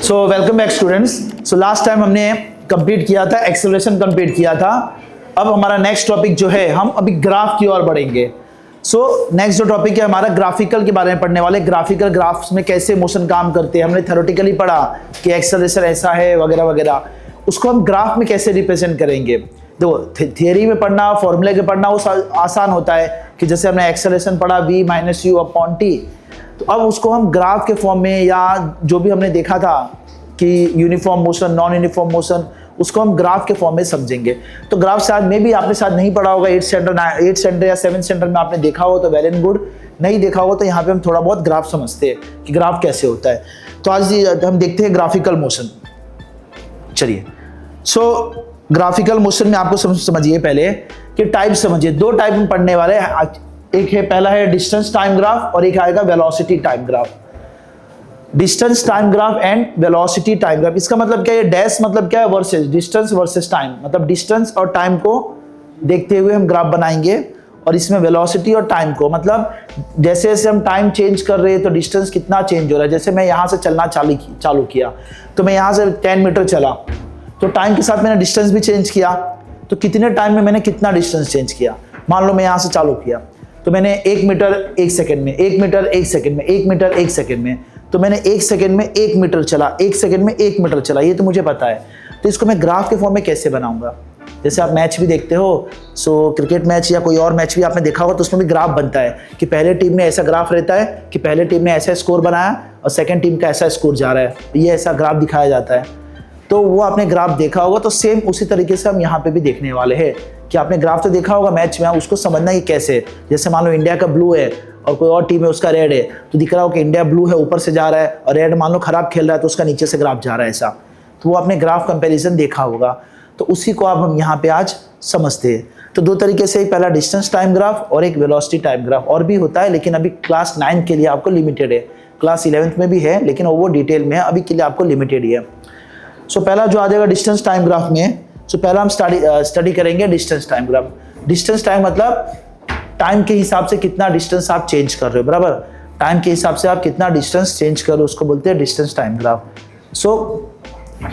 So welcome back students. So last time हमने complete किया था, एक्सेलरेशन कंप्लीट किया था। अब हमारा नेक्स्ट टॉपिक जो है, हम अभी ग्राफ की ओर बढ़ेंगे। सो नेक्स्ट जो टॉपिक है हमारा ग्राफिकल के बारे में पढ़ने वाले। ग्राफिकल ग्राफ्स में कैसे मोशन काम करते हैं, हमने थ्योरेटिकली पढ़ा कि एक्सेलरेशन ऐसा है वगैरह वगैरह, उसको हम ग्राफ में कैसे रिप्रेजेंट करेंगे। देखो थियरी में पढ़ना, फॉर्मूले के पढ़ना वो आसान होता है कि जैसे हमने एक्सेलरेशन पढ़ा v - u अपॉन t, तो अब उसको हम ग्राफ के फॉर्म में, या जो भी हमने देखा था कि uniform motion, non uniform motion, उसको हम ग्राफ के फॉर्म में समझेंगे। तो ग्राफ शायद में भी आपने शायद नहीं पढ़ा होगा 8th स्टैंडर्ड या 7th स्टैंडर्ड में आपने देखा हो तो वेल एंड गुड, नहीं देखा होगा तो यहाँ पे हम थोड़ा बहुत ग्राफ समझते हैं कि ग्राफ कैसे होता है। तो आज हम देखते हैं ग्राफिकल मोशन। चलिए, सो ग्राफिकल मोशन में आपको समझिए पहले कि टाइप समझिए। दो टाइप में पढ़ने वाले हैं, एक है, पहला है डिस्टेंस टाइम ग्राफ और एक आएगा velocity time graph. Distance time graph and velocity time graph, इसका मतलब क्या है, डैश मतलब क्या है, वर्सेस, डिस्टेंस वर्सेस टाइम, मतलब डिस्टेंस और टाइम को देखते हुए हम ग्राफ बनाएंगे। और इसमें वेलोसिटी और टाइम को, मतलब जैसे जैसे हम टाइम चेंज कर रहे हैं तो डिस्टेंस कितना चेंज हो रहा है। जैसे मैं यहाँ से चलना चालू किया तो मैं यहाँ से 10 मीटर चला, तो टाइम के साथ मैंने डिस्टेंस भी चेंज किया, तो कितने टाइम में मैंने कितना डिस्टेंस चेंज किया। मान लो मैं यहाँ से चालू किया तो मैंने 1 मीटर 1 सेकंड में, 1 मीटर 1 सेकंड में, 1 मीटर 1 सेकंड में, तो मैंने 1 सेकंड में 1 मीटर चला, 1 सेकंड में 1 मीटर चला, ये तो मुझे पता है। तो इसको मैं ग्राफ के फॉर्म में कैसे बनाऊंगा। जैसे आप मैच भी देखते हो, सो क्रिकेट मैच या कोई और मैच भी आपने देखा होगा तो उसमें भी ग्राफ बनता है कि पहले टीम ने ऐसा ग्राफ रहता है कि पहले टीम ने ऐसा स्कोर बनाया और सेकेंड टीम का ऐसा स्कोर जा रहा है, ये ऐसा ग्राफ दिखाया जाता है। तो वो आपने ग्राफ देखा होगा, तो सेम उसी तरीके से हम यहाँ पे भी देखने वाले हैं कि आपने ग्राफ तो देखा होगा मैच में, उसको समझना कि कैसे। जैसे मान लो इंडिया का ब्लू है और कोई और टीम है उसका रेड है, तो दिख रहा हो कि इंडिया ब्लू है ऊपर से जा रहा है और रेड मान लो खराब खेल रहा है तो उसका नीचे से ग्राफ जा रहा है ऐसा, तो वो आपने ग्राफ कंपेरिजन देखा होगा। तो उसी को अब हम यहाँ पे आज समझते हैं। तो दो तरीके से, पहला डिस्टेंस टाइम ग्राफ और एक वेलोसिटी टाइम ग्राफ। और भी होता है लेकिन अभी क्लास 9 के लिए आपको लिमिटेड है, क्लास 11th में भी है लेकिन वो डिटेल में है, अभी के लिए आपको लिमिटेड ही है। सो पहला जो आ जाएगा डिस्टेंस टाइम ग्राफ में, सो पहला हम स्टडी करेंगे distance time graph. Distance time मतलब टाइम के हिसाब से कितना डिस्टेंस आप चेंज कर रहे हो, बराबर। टाइम के हिसाब से आप कितना डिस्टेंस चेंज कर रहे हो उसको बोलते हैं डिस्टेंस टाइम ग्राफ। सो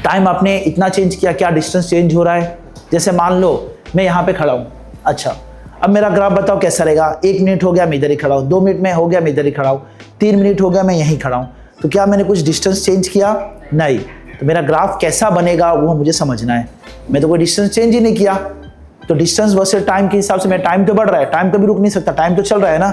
टाइम आपने इतना चेंज किया, क्या डिस्टेंस चेंज हो रहा है। जैसे मान लो मैं यहाँ पे खड़ा हूँ, अच्छा अब मेरा ग्राफ बताओ कैसा रहेगा। 1 मिनट हो गया मैं इधर ही खड़ा हूँ, 2 मिनट में हो गया मैं इधर ही खड़ा हूँ, 3 मिनट हो गया मैं यहीं खड़ा हूँ, तो क्या मैंने कुछ डिस्टेंस चेंज किया, नहीं। तो मेरा ग्राफ कैसा बनेगा वो मुझे समझना है, मैं तो कोई डिस्टेंस चेंज ही नहीं किया। तो डिस्टेंस वर्सेस टाइम के हिसाब से, मेरा टाइम तो बढ़ रहा है, टाइम कभी रुक नहीं सकता, टाइम तो चल रहा है ना,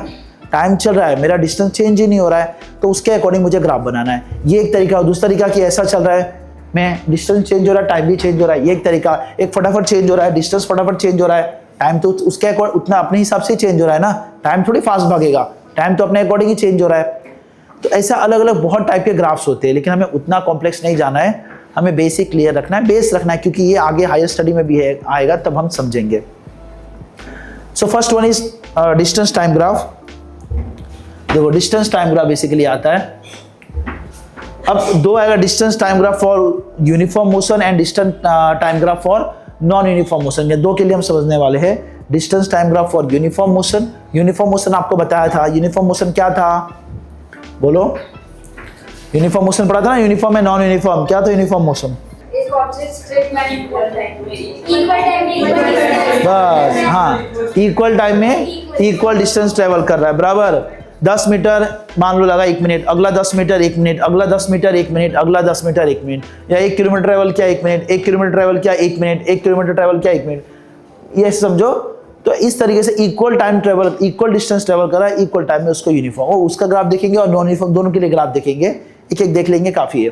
टाइम चल रहा है, मेरा डिस्टेंस चेंज ही नहीं हो रहा है, तो उसके अकॉर्डिंग मुझे ग्राफ बनाना है। ये एक तरीका। दूसरा तरीका कि ऐसा चल रहा है, मैं डिस्टेंस चेंज हो रहा है, टाइम भी चेंज हो रहा है, ये एक तरीका। एक फटाफट चेंज हो रहा है, डिस्टेंस फटाफट चेंज हो रहा है, टाइम तो उसके उतना अपने हिसाब से चेंज हो रहा है ना, टाइम थोड़ी फास्ट भागेगा, टाइम तो अपने अकॉर्डिंग ही चेंज हो रहा है। तो ऐसा अलग अलग बहुत टाइप के ग्राफ्स होते हैं, लेकिन हमें उतना कॉम्प्लेक्स नहीं जाना है, हमें बेसिक क्लियर रखना है, बेस रखना है, क्योंकि ये आगे हायर स्टडी में भी है, आएगा तब हम समझेंगे। So first one is distance time graph. देखो डिस्टेंस टाइम ग्राफ बेसिकली आता है, अब दो आएगा, distance time graph for uniform motion and distance time graph for non uniform motion. ये दो के लिए हम समझने वाले हैं। Distance time graph for uniform motion. Uniform motion आपको बताया था, यूनिफॉर्म मोशन क्या था, बोलो। यूनिफॉर्म मोशन पढ़ा था ना, यूनिफॉर्म है नॉन यूनिफॉर्म, क्या था यूनिफॉर्म मोशन। बस हाँ, इक्वल टाइम में इक्वल डिस्टेंस ट्रेवल कर रहा है, बराबर। 10 मीटर मान लो लगा 1 मिनट, अगला 10 मीटर 1 मिनट, अगला 10 मीटर 1 मिनट, अगला 10 मीटर 1 मिनट, या 1 किलोमीटर ट्रेवल किया 1 मिनट, 1 किलोमीटर ट्रेवल किया 1 मिनट, 1 किलोमीटर ट्रेवल किया 1 मिनट, ये समझो। तो इस तरीके से equal time travel, equal distance travel कर रहा है, इक्वल टाइम में उसको यूनिफॉर्म, और उसका ग्राफ देखेंगे और नॉन यूनिफॉर्म दोनों के लिए ग्राफ देखेंगे, एक एक देख लेंगे, काफी है।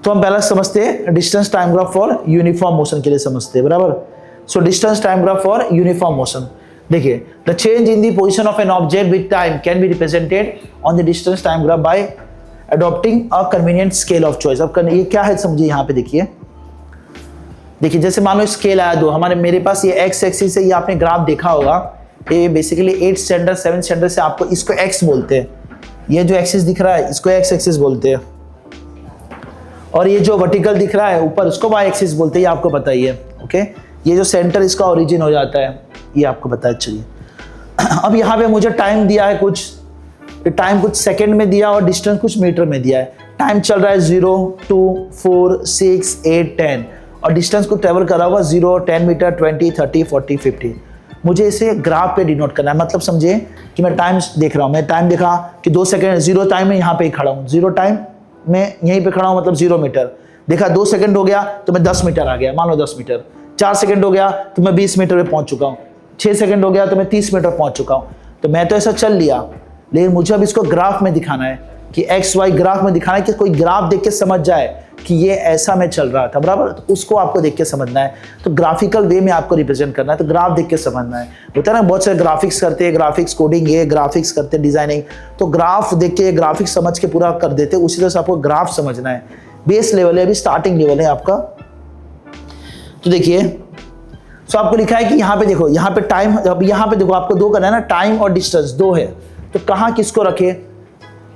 तो हम पहला समझते हैं distance time graph for uniform motion के लिए समझते हैं, बराबर। So distance time graph for uniform motion, देखिए the change in the position of an object with time can be represented on the distance time graph by adopting a convenient scale of choice. अब ये क्या है समझिए, यहाँ पे देखिए, देखिए जैसे मान लो स्केल आया दो, हमारे मेरे पास ये एक्स एक्सिस है, ये आपने ग्राफ देखा होगा, ये basically 8th standard 7th standard से आपको इसको एक्स बोलते हैं, ये जो एक्सिस दिख रहा है इसको एक्स एक्सिस बोलते हैं, और ये जो वर्टिकल दिख रहा है ऊपर उसको वाई एक्सिस बोलते हैं, ये आपको पता ही है, ओके। ये जो सेंटर इसका ओरिजिन हो जाता है ये आपको पता है। चलिए अब यहाँ पे मुझे टाइम दिया है कुछ टाइम कुछ सेकंड में दिया और डिस्टेंस कुछ मीटर में दिया है। टाइम चल रहा है 0, 2, 4, 6, 8, 10 और डिस्टेंस को ट्रेवल करा होगा 0, 10 मीटर, 20, 30, 40, 50। मुझे इसे ग्राफ पे डिनोट करना है, मतलब समझे कि मैं टाइम देख रहा हूँ, मैं टाइम देखा कि 2 सेकंड, 0 टाइम में यहाँ पे ही खड़ा हूँ, 0 टाइम में यहीं पे खड़ा हूँ, मतलब 0 मीटर। देखा 2 सेकंड हो गया तो मैं 10 मीटर आ गया, मान लो 10 मीटर। 4 सेकंड हो गया तो मैं 20 मीटर पे पहुंच चुका हूँ। 6 सेकंड हो गया तो मैं 30 मीटर पहुंच चुका हूँ। तो मैं तो ऐसा चल लिया, लेकिन मुझे अब इसको ग्राफ में दिखाना है कि एक्स वाई ग्राफ में दिखाना है कि कोई ग्राफ देख के समझ जाए कि ये ऐसा मैं चल रहा था, बराबर। तो उसको आपको देख के समझना है, तो ग्राफिकल वे में आपको रिप्रेजेंट करना है, तो ग्राफ देख के समझना है। होता है ना, बहुत सारे ग्राफिक्स करते हैं, ग्राफिक्स कोडिंग है, ग्राफिक्स करते हैं, डिजाइनिंग, तो ग्राफ देख के ग्राफिक्स समझ के पूरा कर देते हैं। उसी तरह से आपको ग्राफ समझना है। बेस लेवल है, अभी स्टार्टिंग लेवल है आपका। तो देखिए, तो आपको लिखा है कि यहाँ पे देखो, यहाँ पे टाइम, अब यहाँ पे देखो आपको 2 करना है ना, टाइम और डिस्टेंस 2 है, तो कहाँ किसको रखे,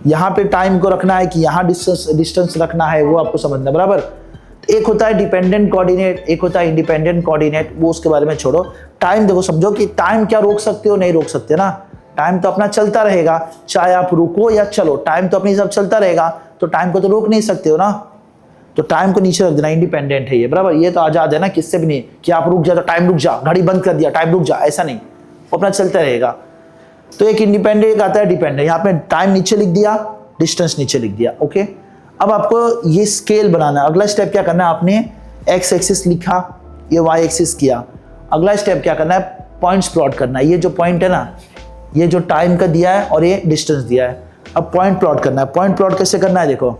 यहाँ पे टाइम को रखना है कि यहाँ डिस्टेंस रखना है, वो आपको समझना, बराबर। तो एक होता है डिपेंडेंट कोऑर्डिनेट, एक होता है इंडिपेंडेंट कोऑर्डिनेट, वो उसके बारे में छोड़ो। टाइम देखो, समझो कि टाइम क्या रोक सकते हो, नहीं रोक सकते ना। टाइम तो अपना चलता रहेगा, चाहे आप रुको या चलो, टाइम तो अपनी सब चलता रहेगा, तो टाइम को तो रोक नहीं सकते हो ना। तो टाइम को नीचे रख देना, इंडिपेंडेंट है ये, बराबर। ये तो आजाद है ना, किससे भी नहीं कि आप रुक जाओ तो टाइम रुक जा, घड़ी बंद कर दिया टाइम रुक जा, ऐसा नहीं, वो अपना चलता रहेगा। तो एक इंडिपेंडेंट, एक आता है डिपेंडेंट। यहाँ पे टाइम नीचे लिख दिया, डिस्टेंस नीचे लिख दिया, ओके। अब आपको ये स्केल बनाना है। अगला स्टेप क्या करना है, आपने एक्स एक्सिस लिखा, ये वाई एक्सिस किया। अगला स्टेप क्या करना है, पॉइंट्स प्लॉट करना है। ये जो पॉइंट है ना, ये जो टाइम का दिया है और ये डिस्टेंस दिया है, अब पॉइंट प्लॉट करना है। पॉइंट प्लॉट कैसे करना है, देखो,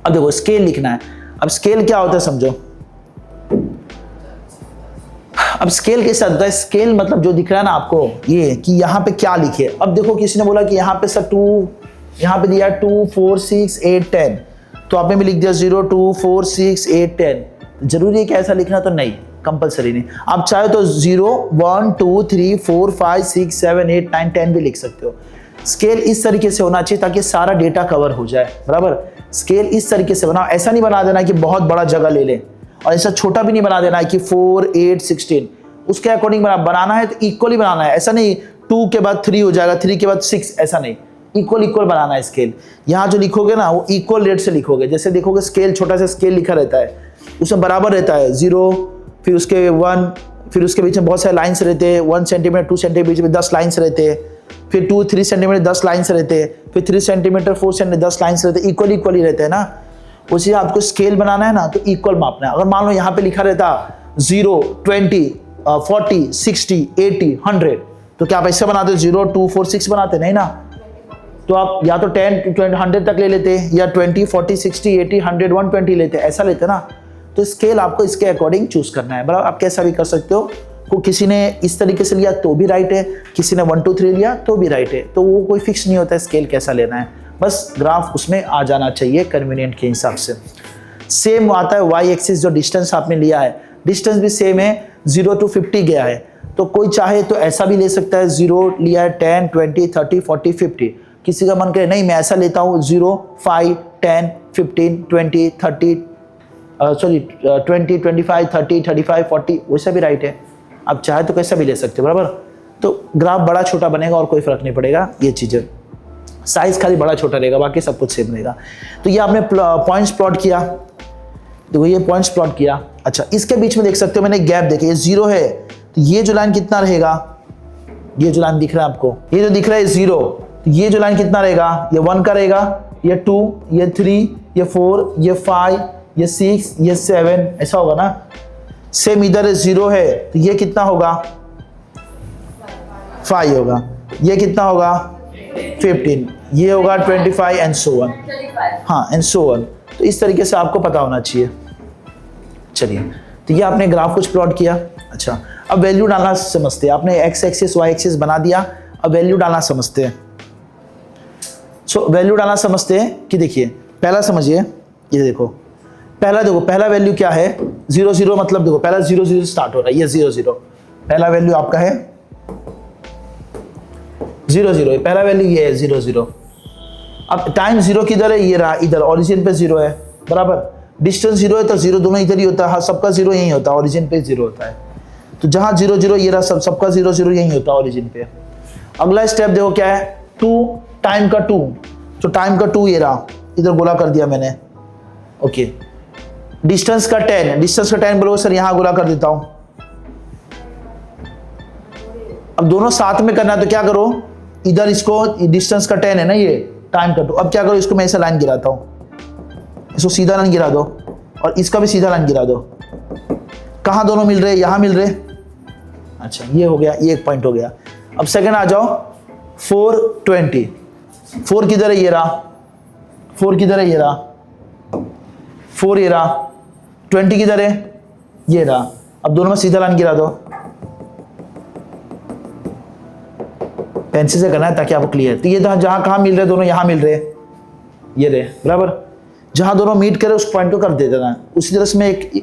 अब देखो स्केल लिखना है। अब स्केल क्या होता है समझो, अब स्केल कैसे आता है, स्केल मतलब जो दिख रहा है ना आपको, ये कि यहाँ पे क्या लिखे। अब देखो किसी ने बोला कि यहाँ पे सर 2, यहाँ पे दिया 2, 4, 6, 8, 10, तो आपने भी लिख दिया 0, 2, 4, 6, 8, 10। जरूरी है कि ऐसा लिखना, तो नहीं, कंपलसरी नहीं। आप चाहे तो 0, 1, 2, 3, 4, 5, 6, 7, 8, 9, 10 भी लिख सकते हो। स्केल इस तरीके से होना चाहिए ताकि सारा डेटा कवर हो जाए, बराबर। स्केल इस तरीके से बनाओ, ऐसा नहीं बना देना कि बहुत बड़ा जगह ले ले, और ऐसा छोटा भी नहीं बना देना है कि 4, 8, 16, उसके अकॉर्डिंग बनाना है तो इक्वली बनाना है। ऐसा नहीं 2 के बाद 3 हो जाएगा, 3 के बाद 6, ऐसा नहीं, इक्वल बनाना है स्केल। यहाँ जो लिखोगे ना वो इक्वल रेट से लिखोगे। जैसे देखोगे स्केल, छोटा सा स्केल लिखा रहता है, उसमें बराबर रहता है 0, फिर उसके 1, फिर उसके बीच में बहुत सारे लाइन्स रहते हैं, 1 सेंटीमीटर 2 सेंटीमीटर बीच में 10 लाइन्स रहते हैं, फिर 2, 3 सेंटीमीटर 10 लाइन्स रहते हैं, फिर 3 सेंटीमीटर 4 सेंटीमीटर 10 लाइन्स रहते हैं, इक्वल ही रहते हैं ना। उसी आपको स्केल बनाना है ना, तो इक्वल मापना है। अगर मान लो यहाँ पे लिखा रहता 0, 20, 40, 60, 80, 100, तो क्या आप ऐसे बनाते, 0, 2, 4, 6 बनाते, नहीं ना। तो आप या तो 10, 20, 100 तक ले लेते, या 20, 40, 60, 80, 100, 120 लेते, ऐसा लेते ना। तो स्केल आपको इसके अकॉर्डिंग चूज करना है, बराबर। आप कैसा भी कर सकते हो। को किसी ने इस तरीके से लिया तो भी राइट है, किसी ने 1, 2, 3 लिया तो भी राइट है। तो वो कोई फिक्स नहीं होता है स्केल कैसा लेना है, बस ग्राफ उसमें आ जाना चाहिए कन्वीनियंट के हिसाब से। सेम आता है वाई एक्सिस, जो डिस्टेंस आपने लिया है, डिस्टेंस भी सेम है, 0 to 50 गया है। तो कोई चाहे तो ऐसा भी ले सकता है, 0 लिया है, 10, 20, 30, 40, 50। किसी का मन करे नहीं मैं ऐसा लेता हूँ, 0, 5, 10, 15, 20, 30, 20, 25, 30, 35, 40, वैसा भी राइट है। आप चाहे तो कैसा भी ले सकते हो, बराबर। तो ग्राफ बड़ा छोटा बनेगा और कोई फर्क नहीं पड़ेगा, ये चीज़ें साइज खाली बड़ा छोटा रहेगा, बाकी सब कुछ सेम रहेगा। तो ये आपने पॉइंट्स प्लॉट किया, देखो ये पॉइंट्स प्लॉट किया। अच्छा, इसके बीच में देख सकते हो मैंने गैप देखे, ये 0 है, तो ये जो लाइन कितना रहेगा, ये जो लाइन दिख रहा है आपको, ये जो दिख रहा है 0, तो ये जो लाइन कितना रहेगा, ये 1 का रहेगा, ये 2, ये 3, ये 4, ये 5, ये 6, ये 7, ऐसा होगा ना। सेम इधर 0 है, तो ये कितना होगा, 5 होगा, ये कितना होगा 15, ये होगा 25 एंड सो ऑन, हाँ एंड सो ऑन। तो इस तरीके से आपको पता होना चाहिए। चलिए, तो ये आपने ग्राफ कुछ प्लॉट किया। अच्छा, अब वैल्यू डालना समझते हैं। आपने एक्स एक्सिस वाई एक्सिस बना दिया, अब वैल्यू डालना समझते हैं। सो वैल्यू डालना समझते हैं कि देखिए, पहला समझिए, ये देखो पहला वैल्यू क्या है, 0, 0, मतलब देखो पहला 0, 0 स्टार्ट हो रहा है, ये 0, 0 पहला वैल्यू आपका है, 0, 0 पहला वैल्यू ये है 0, 0। अब टाइम 0 किधर है, ये रहा इधर, ओरिजिन पे 0 है, बराबर। डिस्टेंस 0 है तो 0 दोनों इधर ही होता है, सबका 0 यही होता है, ओरिजिन पे 0 होता है। तो जहां 0, 0 ये रहा, सबका 0, 0 यही होता है ओरिजिन पे। अगला स्टेप देखो क्या है, 2 टाइम का 2, तो टाइम का 2 ये रहा, इधर गोला कर दिया मैंने। ओके, डिस्टेंस का 10, डिस्टेंस का 10 बोलो सर, यहां गोला कर देता हूं। अब दोनों साथ में करना है तो क्या करो, इधर इसको, डिस्टेंस का 10 है ना ये, टाइम का 2, अब क्या करो, इसको मैं ऐसा लाइन गिराता हूं, इसको सीधा लाइन गिरा दो और इसका भी सीधा लाइन गिरा दो। कहां दोनों मिल रहे, यहां मिल रहे। अच्छा, ये हो गया, ये एक पॉइंट हो गया। अब सेकंड आ जाओ, 420, 4 किधर है, ये रहा, 4 किधर है, ये रहा, 4 ये रहा, 20 किधर है, ये रहा। अब दोनों में सीधा लाइन गिरा दो, पेंसिल से करना है ताकि आपको क्लियर। तो ये जहां कहां मिल रहे दोनों, यहां मिल रहे, ये रहे, बराबर। जहां दोनों मीट करे उस पॉइंट को कर दे देना। उसी तरह से मैं एक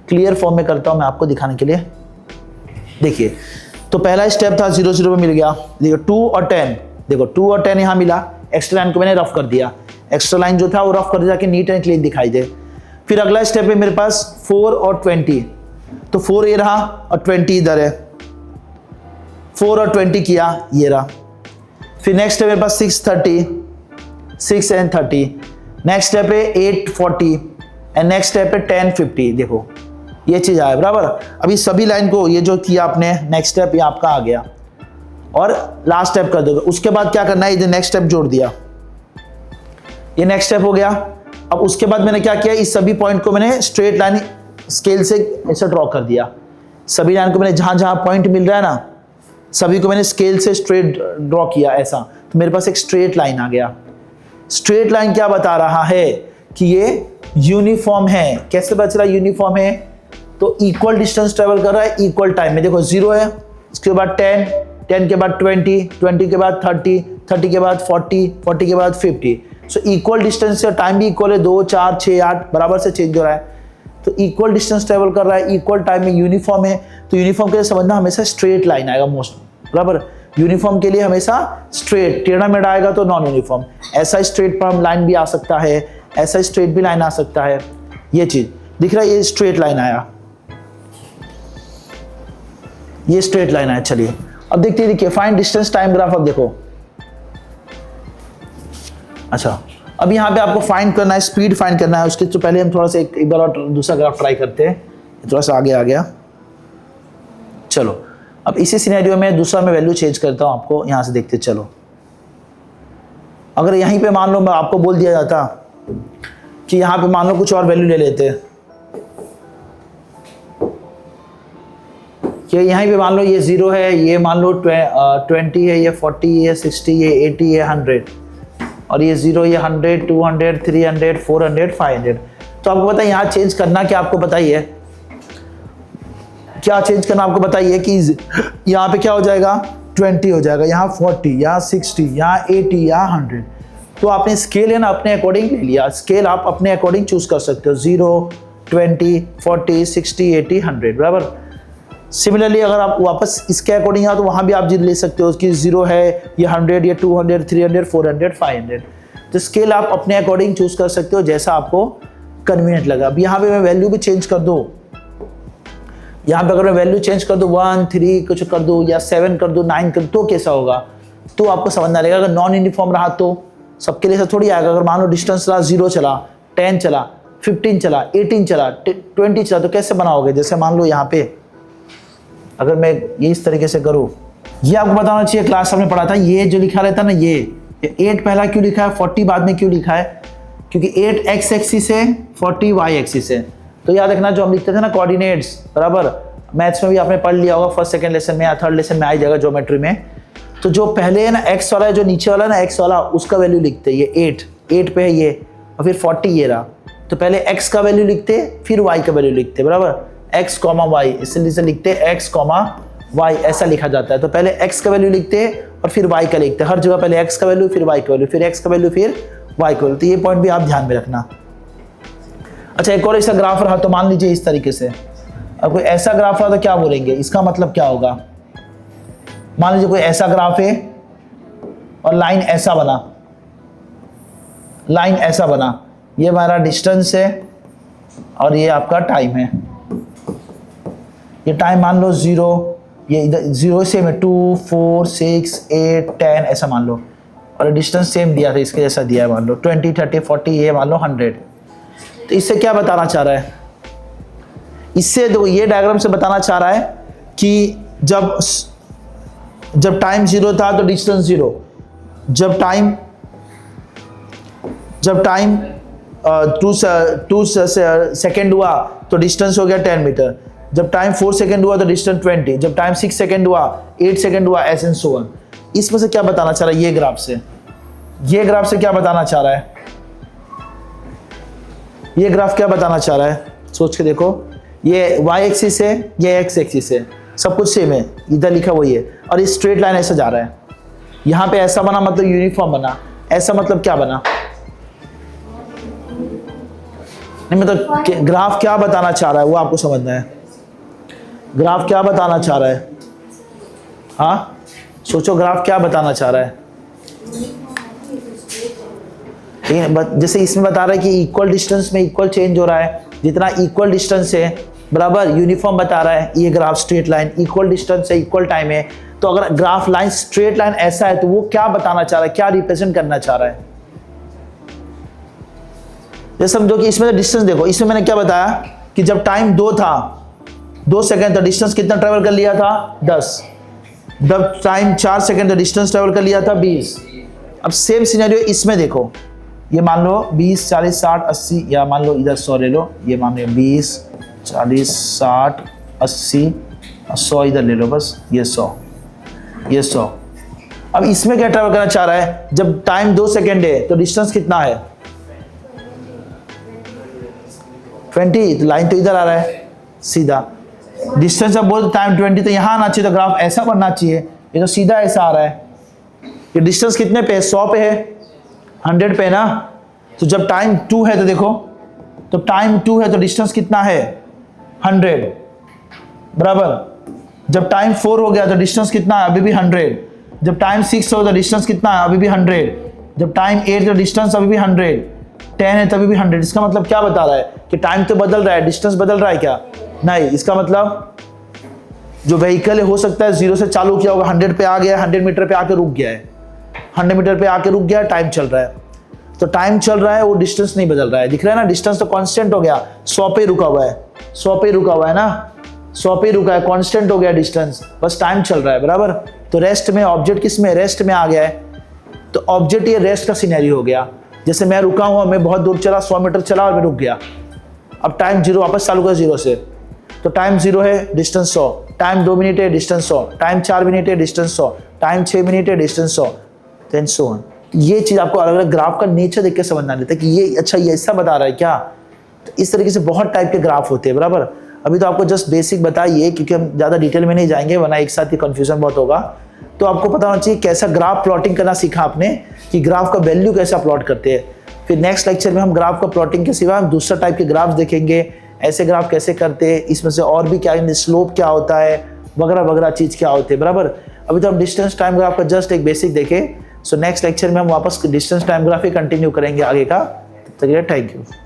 क्लियर फॉर्म में करता हूं मैं आपको दिखाने के लिए। देखिए, तो पहला स्टेप था 0 0 पे मिल गया, देखो 2 और 10, देखो 2 और 10 यहां मिला, एक्स्ट्रा लाइन को मैंने रफ कर दिया, एक्स्ट्रा लाइन जो था वो रफ कर दिया कि नीट एंड क्लीन दिखाई दे। फिर अगला स्टेप है मेरे पास 4 और 20, तो 4 ये रहा और 20 इधर है, 4 और 20 किया, ये रहा। फिर नेक्स्ट है मेरे पास 630, 6 एंड 30, नेक्स्ट स्टेप है 840 एंड नेक्स्ट स्टेप है 1050। देखो ये चीज आया, बराबर। अभी सभी लाइन को ये जो किया आपने, नेक्स्ट स्टेप ये आपका आ गया और लास्ट स्टेप कर दोगे। उसके बाद क्या करना है, ये नेक्स्ट स्टेप जोड़ दिया, ये नेक्स्ट स्टेप हो गया। अब उसके बाद मैंने क्या किया, इस सभी पॉइंट को मैंने स्ट्रेट लाइन स्केल से ऐसा ड्रॉ कर दिया। सभी लाइन को मैंने जहां जहां पॉइंट मिल रहा है ना, सभी को मैंने स्केल से स्ट्रेट ड्रॉ किया ऐसा, तो मेरे पास एक स्ट्रेट लाइन आ गया। स्ट्रेट लाइन क्या बता रहा है कि ये यूनिफॉर्म है। कैसे पता चला यूनिफॉर्म है, तो इक्वल डिस्टेंस ट्रेवल कर रहा है इक्वल टाइम में। देखो 0 है, उसके बाद 10, 10 के बाद 20, 20 के बाद 30, 30 के बाद 40, 40 के बाद 50। सो इक्वल डिस्टेंस से टाइम भी इक्वल है, 2 4 6 8 बराबर से चेंज हो रहा है, तो इक्वल डिस्टेंस ट्रेवल कर रहा है इक्वल टाइम में, यूनिफॉर्म है। तो यूनिफॉर्म के लिए समझना हमेशा स्ट्रेट लाइन आएगा मोस्ट, बराबर। यूनिफॉर्म के लिए हमेशा स्ट्रेट, टेढ़ा मेढ़ा आएगा तो नॉन यूनिफॉर्म। ऐसा स्ट्रेट पर लाइन भी आ सकता है, ऐसा स्ट्रेट भी लाइन आ सकता है। ये चीज दिख रहा है, ये स्ट्रेट लाइन आया, ये स्ट्रेट लाइन आया। चलिए अब देखते हैं, देखिए फाइंड डिस्टेंस टाइम ग्राफ। अब देखो, अच्छा अब यहाँ पे आपको फाइंड करना है, स्पीड फाइंड करना है। उसके तो पहले हम थोड़ा सा एक बार और दूसरा ग्राफ ट्राई करते हैं, थोड़ा सा आगे आ गया। चलो अब इसी सिनेरियो में दूसरा मैं वैल्यू चेंज करता हूं, आपको यहां से देखते चलो। अगर यहीं पे मान लो मैं आपको बोल दिया जाता कि यहां पे मान लो कुछ और वैल्यू ले लेते, कि यहीं पे मान लो ये 0 है, ये मान लो 20 है, ये 40 है, 60 है, 80 है, 100, और ये 0, ये 100, 200, 300, 400, 500। तो आपको पता है यहाँ चेंज करना क्या, आपको बताइए क्या चेंज करना, आपको बताइए कि यहाँ पे क्या हो जाएगा, 20 हो जाएगा, यहाँ 40, यहाँ 60, यहाँ 80, यहाँ 100। तो आपने स्केल है ना अपने अकॉर्डिंग ले लिया, स्केल आप अपने अकॉर्डिंग चूज कर सकते हो, 0, 20, 40, 60, 80, 100, बराबर। सिमिलरली अगर आप वापस इसके अकॉर्डिंग आओ तो वहां भी आप ले सकते हो कि 0 है, ये 100, ये 200, 300, 400, 500। तो स्केल आप अपने अकॉर्डिंग चूज कर सकते हो जैसा आपको कन्वीनियंट लगा। अब यहाँ पे मैं वैल्यू भी चेंज कर दूँ, यहाँ पे अगर मैं वैल्यू चेंज कर दूँ 1, 3 कुछ कर दूँ, या 7 कर दूँ, 9 कर दूँ, तो कैसा होगा, तो आपको समझना रहेगा। अगर नॉन यूनिफॉर्म रहा तो सबके लिए ऐसा थोड़ी आएगा। अगर मान लो डिस्टेंस रहा 0 चला, 10 चला, 15 चला, 18 चला, 20 चला, तो कैसे बनाओगे। जैसे मान लो यहाँ पे अगर मैं ये इस तरीके से करूँ, ये आपको बताना चाहिए, क्लास हमने पढ़ा था, ये जो लिखा रहता है ना, ये 8 पहला क्यों लिखा है, 40 बाद में क्यों लिखा है, क्योंकि 8 x एक्सिस है, 40 y एक्सिस है। तो याद रखना जो हम लिखते थे ना कोऑर्डिनेट्स, बराबर, मैथ्स में भी आपने पढ़ लिया होगा, फर्स्ट सेकंड लेसन में या थर्ड लेसन में आ जाएगा ज्योमेट्री में। तो जो पहले है ना x वाला है, जो नीचे वाला है ना x वाला, उसका वैल्यू लिखते हैं, ये 8 पे है ये, और फिर 40 ये रहा। तो पहले x का वैल्यू लिखते, फिर y का वैल्यू लिखते, बराबर, x, y, इसलिए लिखते x, y, ऐसा लिखा जाता है। तो पहले x का वैल्यू लिखते और फिर y का लिखते, हर जगह पहले x का वैल्यू, फिर y का वैल्यू, फिर x का वैल्यू, फिर y का वैल्यू। तो ये पॉइंट भी आप ध्यान में रखना। अच्छा एक और ऐसा ग्राफ रहा, तो मान लीजिए इस तरीके से, अब कोई ऐसा ग्राफ रहा तो क्या बोलेंगे, इसका मतलब क्या होगा। मान लीजिए कोई ऐसा ग्राफ है और लाइन ऐसा बना, लाइन ऐसा बना, ये हमारा डिस्टेंस है और ये आपका टाइम है। ये टाइम मान लो 0, ये इधर 0 से में 2, 4, 6, 8, 10 ऐसा मान लो। और डिस्टेंस सेम दिया था, इसके जैसा दिया है, मान लो 20, 30, 40, ये मान लो 100। तो इससे क्या बताना चाह रहा है? इससे देखो ये डायग्राम से बताना चाह रहा है कि जब टाइम 0 था तो डिस्टेंस 0, जब टाइम 2 सेकेंड हुआ तो डिस्टेंस हो गया 10 मीटर, जब टाइम 4 सेकेंड हुआ तो डिस्टेंस 20, जब टाइम 6 सेकेंड हुआ, 8 सेकेंड हुआ, एंड सो ऑन। इसमें से क्या बताना चाह रहा है? ये ग्राफ से क्या बताना चाह रहा है? ये ग्राफ क्या बताना चाह रहा है? सोच के देखो। ये y एक्सिस है, ये x एक्सिस है, सब कुछ सेम है, इधर लिखा वही है, और ये स्ट्रेट लाइन ऐसे जा रहा है। यहां पे ऐसा बना मतलब यूनिफॉर्म बना, ऐसा मतलब क्या बना? नहीं मतलब ग्राफ क्या बताना चाह रहा है वो आपको समझना है। ग्राफ क्या बताना चाह रहा है? हाँ सोचो, ग्राफ क्या बताना चाह रहा है? जैसे इसमें बता रहा है कि इक्वल डिस्टेंस में इक्वल चेंज हो रहा है, जितना इक्वल डिस्टेंस है बराबर यूनिफॉर्म बता रहा है। ये graph straight line equal distance है, इक्वल टाइम है, तो अगर ग्राफ लाइन स्ट्रेट लाइन ऐसा है तो वो क्या बताना चाह रहा है, क्या रिप्रेजेंट करना चाह रहा है? ये समझो कि इसमें डिस्टेंस देखो, इसमें मैंने क्या बताया कि जब टाइम 2 था, 2 सेकेंड, तो डिस्टेंस कितना ट्रेवल कर लिया था? 10। जब टाइम 4 सेकेंड, तो डिस्टेंस ट्रेवल कर लिया था 20। अब सेम सिनेरियो इसमें देखो, ये मान लो 20, 40, 60, 80, या मान लो इधर 100 ले लो, ये मान लो 20, 40, 60, 80, 100 इधर ले लो, बस ये 100, ये 100। अब इसमें क्या ट्रेवल करना चाह रहा है? जब टाइम 2 सेकेंड है तो डिस्टेंस कितना है? 20, तो लाइन तो इधर आ रहा है सीधा। डिस्टेंस अब बोल टाइम 20, तो यहां आना चाहिए, तो ग्राफ ऐसा बनना चाहिए, ये तो सीधा ऐसा आ रहा है। ये डिस्टेंस कितने पे है? 100 पे है, 100 पे ना। तो जब टाइम 2 है तो देखो, तो टाइम 2 है तो डिस्टेंस कितना है? 100 बराबर। जब टाइम 4 हो गया तो डिस्टेंस कितना है? अभी भी 100। जब टाइम 6 हो तो डिस्टेंस कितना है? अभी भी 100। जब टाइम 8 तो डिस्टेंस अभी भी 100, 10 है तभी भी 100। इसका मतलब क्या बता रहा है कि टाइम तो बदल रहा है, डिस्टेंस बदल रहा है क्या? नहीं। इसका मतलब जो व्हीकल है हो सकता है 0 से चालू किया होगा, 100 पे आ गया, 100 मीटर पे आके रुक गया है, 100 मीटर पे आके रुक गया, टाइम चल रहा है। तो टाइम चल रहा है, वो डिस्टेंस नहीं बदल रहा है, दिख रहा है ना? डिस्टेंस तो कांस्टेंट हो गया, 100 पे रुका हुआ है, 100 पे रुका हुआ है ना, 100 पे रुका है, कांस्टेंट हो गया डिस्टेंस, बस टाइम चल रहा है बराबर। तो रेस्ट में ऑब्जेक्ट किस में? रेस्ट में आ गया है, तो ऑब्जेक्ट ये रेस्ट का सिनेरियो हो गया। जैसे मैं रुका हुआ, मैं बहुत दूर चला, 100 मीटर चला और मैं रुक गया, अब टाइम 0 वापस चालू कर 0 से, तो टाइम 0 है, डिस्टेंस 100, टाइम 2 मिनट है, डिस्टेंस 100, टाइम 4 मिनट है, डिस्टेंस 100, टाइम 6 मिनट है, डिस्टेंस 100, देन सो ऑन। ये चीज आपको अलग अलग ग्राफ का नेचर देख के समझना रहता है कि ये अच्छा ये ऐसा बता रहा है क्या। तो इस तरीके से बहुत टाइप के ग्राफ होते हैं बराबर। अभी तो आपको जस्ट बेसिक बताइए, क्योंकि हम ज़्यादा डिटेल में नहीं जाएंगे वरना एक साथ ही कन्फ्यूजन बहुत होगा। तो आपको पता होना चाहिए कैसा ग्राफ प्लॉटिंग करना सीखा आपने, कि ग्राफ का वैल्यू कैसा प्लॉट करते हैं। फिर नेक्स्ट लेक्चर में हम ग्राफ का प्लॉटिंग के सिवा हम दूसरा टाइप के ग्राफ देखेंगे, ऐसे ग्राफ कैसे करते हैं, इसमें से और भी क्या, स्लोप क्या होता है, वगैरह वगैरह चीज़ क्या होते हैं बराबर। अभी तो हम डिस्टेंस टाइम ग्राफ का जस्ट एक बेसिक देखें। सो नेक्स्ट लेक्चर में हम वापस डिस्टेंस टाइम ग्राफ ही कंटिन्यू करेंगे आगे का। तब तक के लिए थैंक यू।